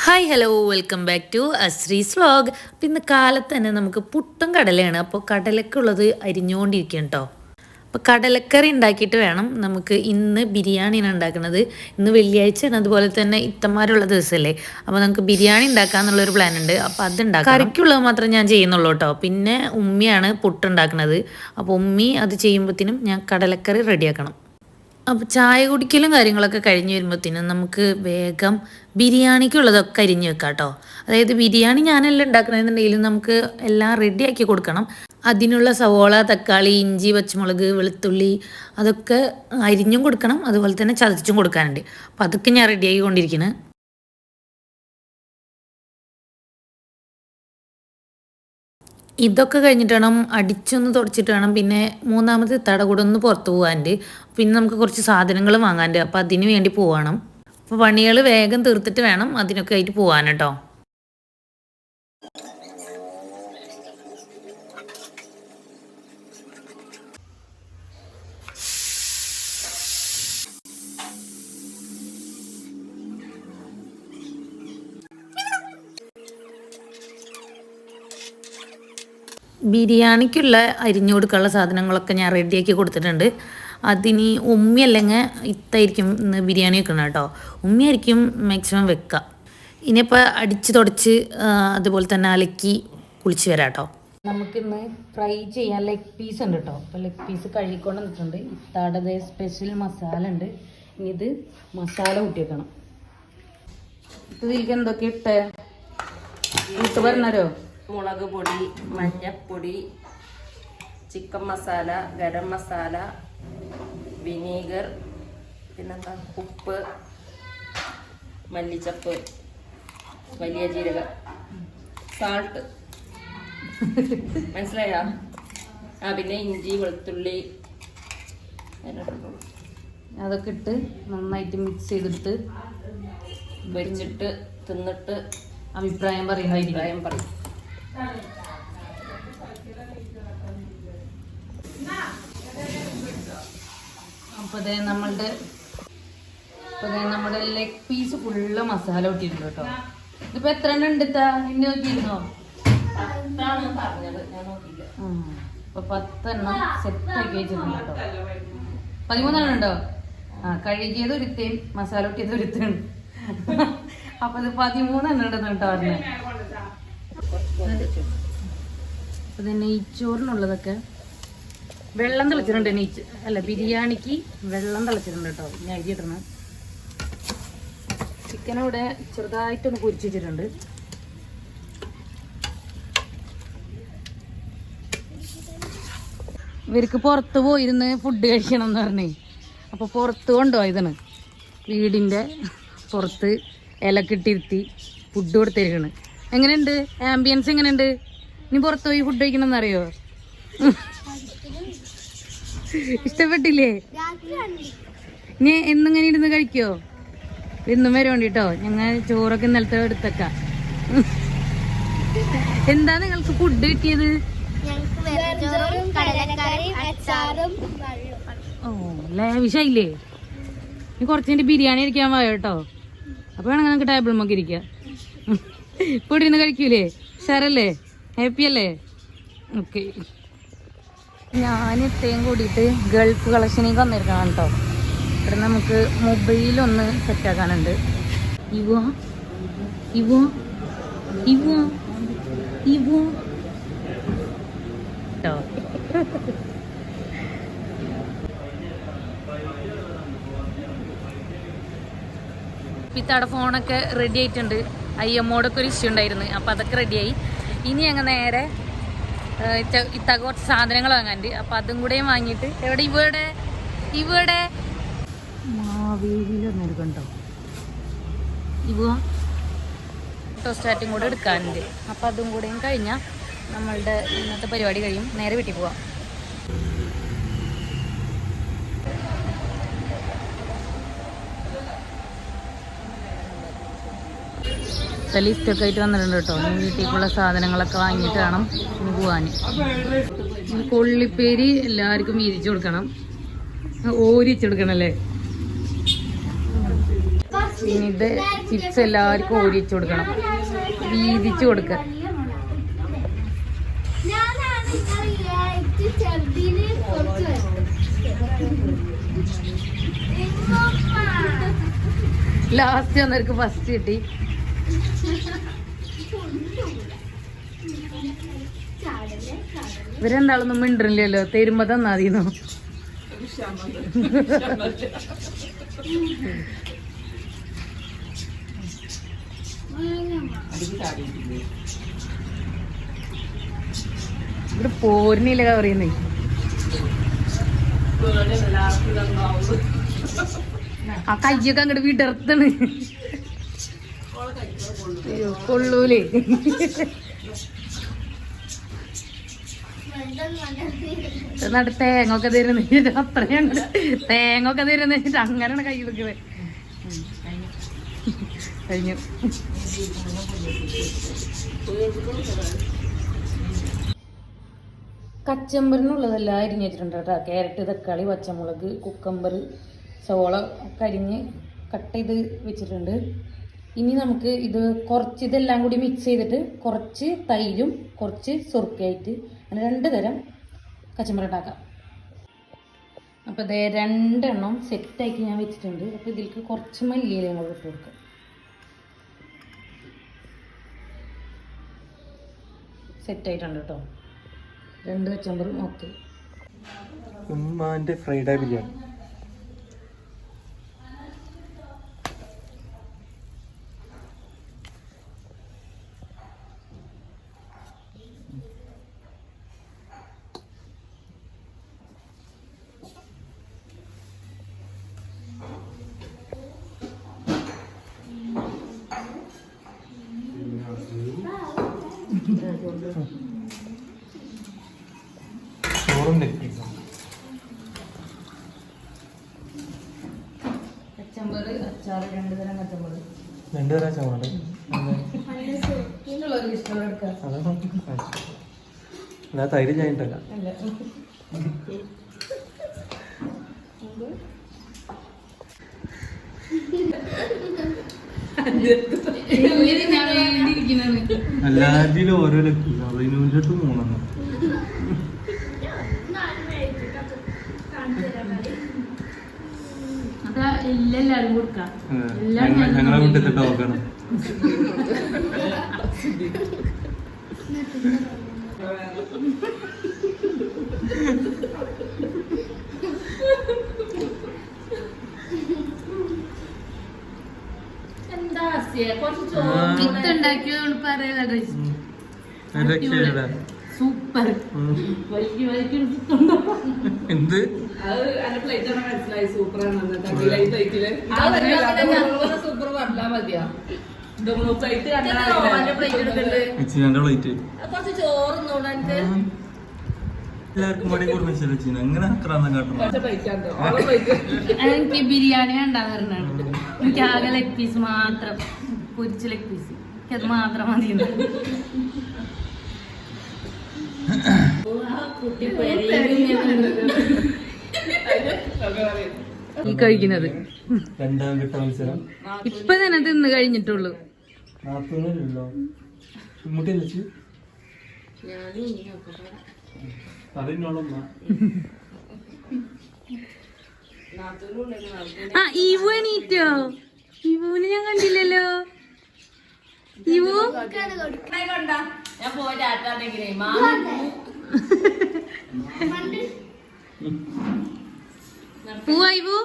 Hi hello welcome back to Ashree's vlog. അപ്പം ഇന്ന് കാലത്ത് തന്നെ നമുക്ക് പുട്ടും കടലയാണ്. അപ്പോൾ കടലക്കുള്ളത് അരിഞ്ഞുകൊണ്ടിരിക്കുകയാണ് കേട്ടോ. അപ്പോൾ കടലക്കറി ഉണ്ടാക്കിയിട്ട് വേണം നമുക്ക് ഇന്ന് ബിരിയാണിയാണ് ഉണ്ടാക്കുന്നത്. ഇന്ന് വെള്ളിയാഴ്ചയാണ്, അതുപോലെ തന്നെ ഇത്തന്മാരുള്ള ദിവസമല്ലേ. അപ്പോൾ നമുക്ക് ബിരിയാണി ഉണ്ടാക്കാമെന്നുള്ളൊരു പ്ലാൻ ഉണ്ട്. അപ്പോൾ അതുണ്ടാക്കാം. കറിക്കുള്ളത് മാത്രം ഞാൻ ചെയ്യുന്നുള്ളൂ കേട്ടോ. പിന്നെ ഉമ്മിയാണ് പുട്ടുണ്ടാക്കുന്നത്. അപ്പോൾ ഉമ്മി അത് ചെയ്യുമ്പോഴത്തേനും ഞാൻ കടലക്കറി റെഡിയാക്കണം. അപ്പോൾ ചായ കുടിക്കലും കാര്യങ്ങളൊക്കെ കഴിഞ്ഞ് വരുമ്പോഴത്തേനും നമുക്ക് വേഗം ബിരിയാണിക്കുള്ളതൊക്കെ അരിഞ്ഞ് വെക്കാം കേട്ടോ. അതായത് ബിരിയാണി ഞാനെല്ലാം ഉണ്ടാക്കണമെന്നുണ്ടെങ്കിലും നമുക്ക് എല്ലാം റെഡിയാക്കി കൊടുക്കണം. അതിനുള്ള സവോള, തക്കാളി, ഇഞ്ചി, പച്ചമുളക്, വെളുത്തുള്ളി അതൊക്കെ അരിഞ്ഞും കൊടുക്കണം, അതുപോലെ തന്നെ ചതച്ചും കൊടുക്കാനുണ്ട്. അപ്പോൾ അതൊക്കെ ഞാൻ റെഡിയാക്കി കൊണ്ടിരിക്കുന്നത്. ഇതൊക്കെ കഴിഞ്ഞിട്ട് വേണം അടിച്ചൊന്ന് തുടച്ചിട്ട് വേണം പിന്നെ മൂന്നാമത് തട കൂടെ ഒന്ന് പുറത്ത് പോകാനുണ്ട്. പിന്നെ നമുക്ക് കുറച്ച് സാധനങ്ങൾ വാങ്ങാനുണ്ട്. അപ്പോൾ അതിന് വേണ്ടി പോകണം. അപ്പോൾ പണികൾ വേഗം തീർത്തിട്ട് വേണം അതിനൊക്കെ ആയിട്ട് പോകാൻ കേട്ടോ. ബിരിയാണിക്കുള്ള അരിഞ്ഞു കൊടുക്കാനുള്ള സാധനങ്ങളൊക്കെ ഞാൻ റെഡിയാക്കി കൊടുത്തിട്ടുണ്ട്. അതിന് ഉമ്മി അല്ലെങ്കിൽ ഇത്തായിരിക്കും ഇന്ന് ബിരിയാണി വെക്കണം കേട്ടോ. ഉമ്മിയായിരിക്കും മാക്സിമം വെക്കുക. ഇനിയിപ്പോൾ അടിച്ച് തുടച്ച് അതുപോലെ തന്നെ അലക്കി കുളിച്ച് വരാം കേട്ടോ. നമുക്കിന്ന് ഫ്രൈ ചെയ്യാൻ ലെഗ് പീസ് ഉണ്ട് കേട്ടോ. അപ്പോൾ ലെഗ് പീസ് കഴുകിക്കൊണ്ട് നിൽക്കുന്നുണ്ട്. ഇത്താടത് സ്പെഷ്യൽ മസാല ഉണ്ട്. ഇനി ഇത് മസാല കൂട്ടി വെക്കണം. ഇതിലേക്ക് എന്തൊക്കെ ഇട്ട് പറഞ്ഞോ? മുളക് പൊടി, മഞ്ഞപ്പൊടി, ചിക്കൻ മസാല, ഗരം മസാല, വിനീഗർ, പിന്നെന്താ ഉപ്പ്, മല്ലിച്ചപ്പ്, വലിയ ജീരകം, സാൾട്ട്, മനസ്സിലായോ? പിന്നെ ഇഞ്ചി, വെളുത്തുള്ളി അതൊക്കെ ഇട്ട് നന്നായിട്ട് മിക്സ് ചെയ്തിട്ട് വെച്ചിട്ട് തിന്നിട്ട് അഭിപ്രായം പറയും. അപ്പോൾ നമ്മുടെ ലെഗ് പീസ് ഫുള്ള് മസാല ഒട്ടിയിട്ടുണ്ട് കേട്ടോ. ഇതിപ്പോൾ എത്ര എണ്ണം ഉണ്ട് ഇന്ന് നോക്കിയിരുന്നോ? അപ്പോൾ 10 എണ്ണം സെറ്റാക്കി വെച്ചിട്ടുണ്ട് കേട്ടോ. 13 എണ്ണം ഉണ്ടോ? കഴുകിയത് ഒരുത്തേം മസാല ഒട്ടിയത് ഒരുത്തേണ്. അപ്പോൾ ഇത് 13 എണ്ണം ഉണ്ടെന്ന് കേട്ടോ പറഞ്ഞത്. അപ്പോൾ നെയ്ച്ചോറിനുള്ളതൊക്കെ വെള്ളം തിളച്ചിട്ടുണ്ട്. ബിരിയാണിക്ക് വെള്ളം തിളച്ചിട്ടുണ്ട് കേട്ടോ. ഞാൻ അരി ഇടണം. ചിക്കനവിടെ ചെറുതായിട്ടൊന്ന് പൊരിച്ച് വെച്ചിട്ടുണ്ട്. ഇവർക്ക് പുറത്ത് പോയിരുന്ന് ഫുഡ് കഴിക്കണം എന്ന് പറഞ്ഞേ. അപ്പോൾ പുറത്ത് കൊണ്ടുപോയതാണ്. വീടിൻ്റെ പുറത്ത് ഇലക്കിട്ടിരുത്തി ഫുഡ് കൊടുത്തിരിക്കണ്. എങ്ങനെയുണ്ട് ആംബിയൻസ്? എങ്ങനെയുണ്ട്? ഇനി പുറത്ത് പോയി ഫുഡ് കഴിക്കണം എന്നറിയോ? ഇഷ്ടപ്പെട്ടില്ലേ? ഇനി എന്നിങ്ങനെ ഇരുന്ന് കഴിക്കോ? ഇന്നും വരെ വേണ്ടിട്ടോ. ഞങ്ങൾ ചോറൊക്കെ ഇന്നലത്തെ എടുത്തേക്കാം. എന്താ നിങ്ങൾക്ക് ഫുഡ് കിട്ടിയത്? ഓ ലേവിഷായില്ലേ? ഇനി കുറച്ച് കഴിഞ്ഞിട്ട് ബിരിയാണി ഇരിക്കാൻ പോയോ കേട്ടോ. അപ്പോൾ വേണമെങ്കിൽ നമുക്ക് ടേബിൾ നോക്കി ഇരിക്കാം. ഇപ്പോൾ ഇരുന്ന് കഴിക്കൂലേ? ഷെയറല്ലേ? ഹാപ്പി അല്ലേ? ഓക്കെ. ഞാൻ ഇത്രയും കൂടിയിട്ട് ഗൾഫ് കളക്ഷനിലേക്ക് വന്നിരിക്കണം കേട്ടോ. ഇവിടെ നമുക്ക് മൊബൈലൊന്ന് സെറ്റാക്കാനുണ്ട്. ഇവോ കേട്ടോ. ഇത്താടെ ഫോണൊക്കെ റെഡി ആയിട്ടുണ്ട്. IMOടൊക്കെ ഒരു ഇഷ്യൂ ഉണ്ടായിരുന്നു. അപ്പോൾ അതൊക്കെ റെഡിയായി. ഇനി ഞങ്ങൾ നേരെ ഇത്താക്ക് കുറച്ച് സാധനങ്ങൾ വാങ്ങാനുണ്ട്. അപ്പോൾ അതും കൂടെയും വാങ്ങിയിട്ട് ഇവിടെ മാവേലിയിലൊന്നെടുക്കണ്ടോ ടോസ്റ്റാറ്റും കൂടെ എടുക്കാനുണ്ട്. അപ്പോൾ അതും കൂടെയും കഴിഞ്ഞാൽ നമ്മളുടെ ഇന്നത്തെ പരിപാടി കഴിയും. നേരെ വീട്ടിൽ പോവാം. ലിസ്റ്റൊക്കെ ആയിട്ട് വന്നിട്ടുണ്ട് കേട്ടോ. വീട്ടിലേക്കുള്ള സാധനങ്ങളൊക്കെ വാങ്ങിയിട്ട് വേണം ഇനി പോവാൻ. കൊള്ളിപ്പേരി എല്ലാവർക്കും വീതിച്ചു കൊടുക്കണം. ഓരിച്ചു കൊടുക്കണം അല്ലേ? ഇനി ഇത് ചിപ്സ് എല്ലാവർക്കും ഓരിച്ചു കൊടുക്കണം, വീതിച്ചു കൊടുക്കുക. ലാസ്റ്റ് വന്നവർക്ക് ഫസ്റ്റ് കിട്ടി. ഇവരെന്താളൊന്നും മിണ്ടില്ലല്ലോ, തരുമ്പോ തന്നാതീന്നോ. ഇവിടെ പോരുന്നില്ല പറയുന്നേ. ആ കയ്യൊക്കെ അങ്ങോട്ട് വിടർത്തണ്. അയ്യോ കൊള്ളൂലേ. എന്നിട്ട് തേങ്ങൊക്കെ തരുന്ന അത്രയും തേങ്ങൊക്കെ തരുന്ന അങ്ങനെയാണ് കൈ വെക്കുന്നത്. കഴിഞ്ഞു. കച്ചമ്പറിനുള്ളതെല്ലാം അരിഞ്ഞ് വെച്ചിട്ടുണ്ട് കേട്ടോ. ക്യാരറ്റ്, തക്കാളി, പച്ചമുളക്, കുക്കമ്പർ, സവോള ഒക്കെ അരിഞ്ഞ് കട്ട് ചെയ്ത് വെച്ചിട്ടുണ്ട്. ഇനി നമുക്ക് ഇത് കുറച്ച് ഇതെല്ലാം കൂടി മിക്സ് ചെയ്തിട്ട് കുറച്ച് തൈരും കുറച്ച് സുർക്കയായിട്ട് അങ്ങനെ 2 തരം കച്ചമ്പർ ഉണ്ടാക്കാം. അപ്പോൾ ഇതേ 2 എണ്ണം സെറ്റാക്കി ഞാൻ വെച്ചിട്ടുണ്ട്. അപ്പോൾ ഇതിലേക്ക് കുറച്ച് മല്ലിയിലയും കൂടെ ഇട്ട് കൊടുക്കാം. സെറ്റായിട്ടുണ്ട് കേട്ടോ 2 കച്ചമ്പറും. ഓക്കെ. ഉമ്മാന്റെ ഫ്രൈഡ് ബിരിയാണി. കച്ചമ്പറ്, അച്ചാറ്, 2 തരം കച്ചമ്പറ്. 2 തരം അച്ചാറുണ്ട്. അല്ല തൈര് ചെയ്യണ്ടല്ല. എല്ലാറ്റിലും ഓരോ ലക്കില്ല. 3 എല്ലാരും കൊടുക്കാം. ഞങ്ങളെ വീട്ടിൽ നോക്കണം. സൂപ്പർ. എന്ത് സൂപ്പർ പറഞ്ഞാ മതിയാ. കുറച്ച് ചോറ് നോടാനിക്ക് എല്ലാവർക്കും മടി കൊടുക്കുന്ന എങ്ങനെ ആക്രാന്തം കാട്ടണം. എനിക്ക് ബിരിയാണി വേണ്ടാന്ന് പറഞ്ഞാണ്. എനിക്ക് ആകെ ലെഗ് പീസ് മാത്രം, പൊരിച്ച ലെഗ് പീസ്, എനിക്കത് മാത്രം മതി. ഈ കഴിക്കുന്നത് 2ാം ഘട്ട മത്സരം ഇപ്പൊ തന്നെ തിന്ന് കഴിഞ്ഞിട്ടുള്ളൂ. ആ ഈവു എണീറ്റോ? ഈവുവിന് ഞാൻ കണ്ടില്ലല്ലോ. ഈവു ഞാൻ പോയി ടാറ്റാണെങ്കിലേ പോവാ ഈവു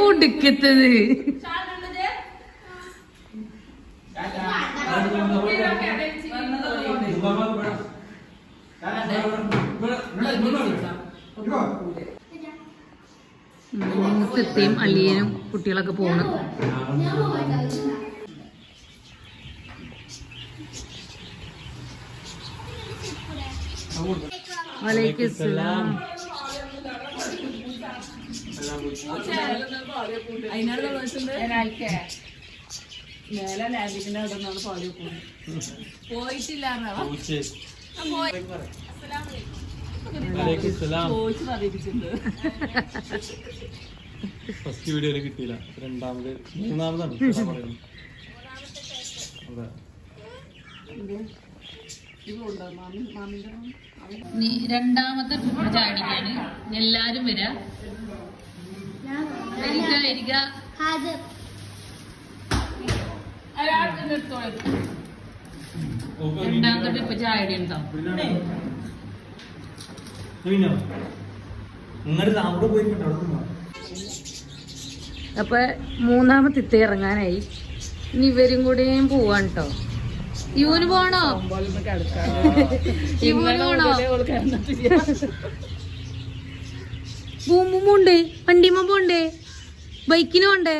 ഒടുക്കത്തത്. സിത്തയും അലിയനും കുട്ടികളൊക്കെ പോകണം. വലൈക്കും സലാം. ഫസ്റ്റ് വീഡിയോയില് കിട്ടിയില്ല, മൂന്നാമതാണ് പറയുന്നത്. അതെ. രണ്ടാമത്തെ ട്രിപ്പ് ചാടിക്കാണ്. എല്ലാരും വരാ. രണ്ടാമത്തെ ട്രിപ്പ് ചാടി ഉണ്ടോ? അപ്പൊ മൂന്നാമത്തെ ഇത്ത ഇറങ്ങാനായി. ഇനി ഇവരും കൂടെയും പോവാണ് കേട്ടോ. ഇവന് പോണോ? ഇവന് പോണോ? പോണ്ടേ, വണ്ടിമ്മ പോണ്ടേ, ബൈക്കിന് പോണ്ടേ?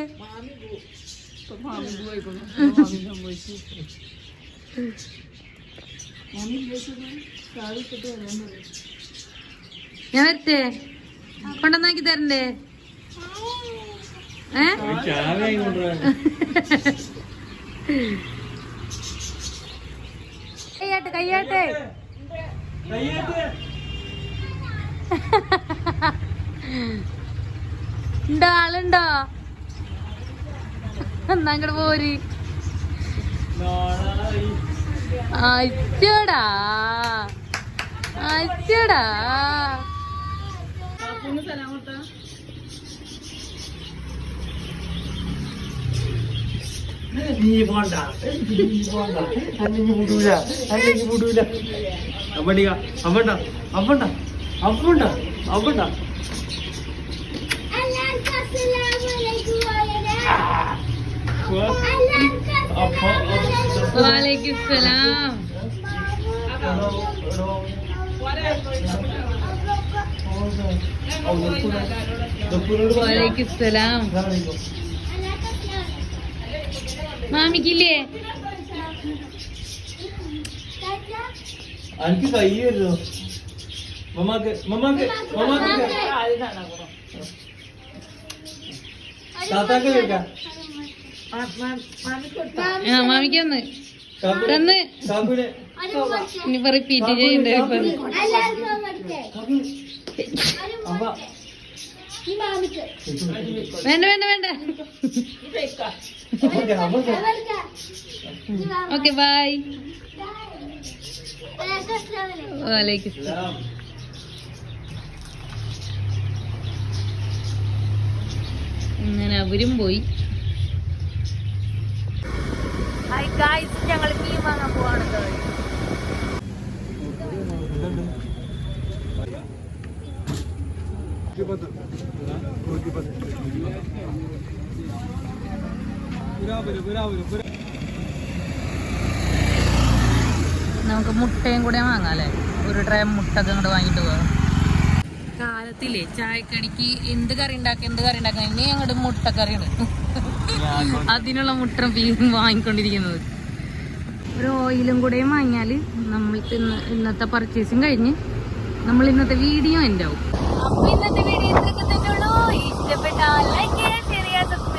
ഞാൻ വരട്ടെ, കൊണ്ടുവന്നാക്കി തരണ്ടേ? കയ്യാട്ടെ കയ്യാട്ടെ. ഉണ്ടോ, ആളുണ്ടോ? എന്നാ അങ്ങോട്ട് പോര്. അച്ചടാ അച്ചടാ. നീ പോണ്ട, അല്ലെങ്കിൽ വിടൂല, അല്ലെങ്കിൽ വിടൂല. അവണ്ട അവണ്ട അവണ്ട അവണ്ട അവണ്ട. വാലേക്കും സലാം. വാലേക്കും സലാം. മാമിക്കില്ലേ? എനിക്ക് കൈ വരുമോ? മമ്മാക്ക് മമ്മാക്ക് മമ്മാക്ക് താത്താക്ക് കേൾക്കാം. മാമിക്ക് ഒന്ന് തന്ന്. ഇനിയിപ്പോ റിപ്പീറ്റ് ചെയ്യണ്ടേ? വേണ്ട വേണ്ട വേണ്ട. Okay bye. വാലേക്കും സലാം. അങ്ങനെ അവരും പോയി. ഹായ് ഗായ്സ്, ഞങ്ങൾ മീൻ വാങ്ങാൻ പോവാണ്. നമുക്ക് മുട്ടയും കൂടെ വാങ്ങാല്ലേ? ഒരു ട്രേ മുട്ട അങ്ങോട്ട് വാങ്ങിട്ട് പോവാം. കാലത്തില്ലേ ചായക്കടിക്ക് എന്ത് കറി ഉണ്ടാക്കാൻ ഇനി അങ്ങോട്ട് മുട്ടക്കറിയാണ്. അതിനുള്ള മുട്ട വാങ്ങിക്കൊണ്ടിരിക്കുന്നത്. ഒരു ഓയിലും കൂടെ വാങ്ങിയാൽ നമ്മൾ ഇന്നത്തെ പർച്ചേസിങ് കഴിഞ്ഞ് നമ്മൾ ഇന്നത്തെ വീഡിയോ എൻ്റെ ആവും. അപ്പോൾ ഇന്നത്തെ വീഡിയോ ഇഷ്ടപ്പെട്ടാൽ ലൈക്ക് ചെയ്യുക, ഷെയർ ചെയ്യുക, സബ്സ്ക്രൈബ്